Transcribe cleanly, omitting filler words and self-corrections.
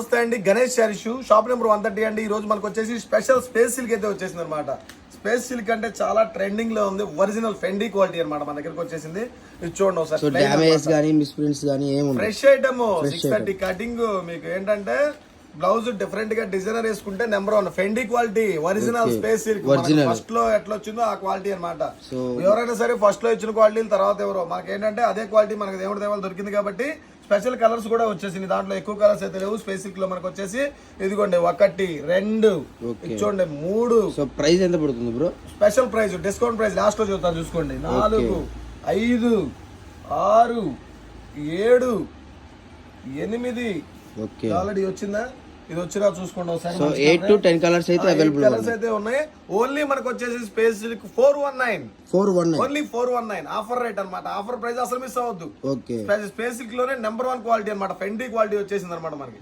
నమస్తే అండి, Ganesh saris shop number 130 అండి. ఈ రోజు మనకు వచ్చేసి స్పెషల్ స్పేస్ సిల్క్ అయితే వచ్చేసింది అనమాట. స్పేస్ సిల్క్ అంటే చాలా ట్రెండింగ్ లో ఉంది. ఒరిజినల్ ఫెండీ క్వాలిటీ అనమాట మన దగ్గరకు వచ్చేసింది. ఇది చూడండి ఒకసారి, ఫ్రెష్ ఐటమ్ 630 కటింగ్. మీకు ఏంటంటే బ్లౌజ్ డిఫరెంట్ గా డిజైనర్ వేసుకుంటే number 1 Fendi quality original space silk. First లో ఎట్లా వచ్చిందో ఆ క్వాలిటీ అనమాట. ఎవరైనా సరే ఫస్ట్ లో ఇచ్చిన క్వాలిటీ తర్వాత ఎవరో మనకి ఏంటంటే అదే క్వాలిటీ మనకి దేవుడి దేవాలు దొరికింది కాబట్టి స్పెషల్ కలర్స్ కూడా వచ్చేసింది. దాంట్లో ఎక్కువ కలర్స్ అయితే లేవు. స్పేస్ సిల్క్ లో మనకు వచ్చేసి ఇదిగోండి 1 2 చూడండి 3. సో ప్రైస్ ఎంత పడుతుంది bro? Special price discount price last లో చూస్తాను చూసుకోండి. 4 5 6 7 8 ఆల్రెడీ వచ్చిందా? ఇది వచ్చినా చూసుకోండి ఒకసారి. 8 to 10 కలర్స్ అయితే అవైలబుల్ కలర్స్ అయితే ఉన్నాయి. ఓన్లీ మనకు వచ్చేసి space silk 419 only 419 offer rate అన్నమాట. ఆఫర్ ప్రైస్ అసలు మిస్ అవ్వద్దు. స్పేస్ సిల్క్ లోనే నెంబర్ 1 క్వాలిటీ అన్నమాట. ఫెండీ క్వాలిటీ వచ్చేసింది అనమాట మనకి.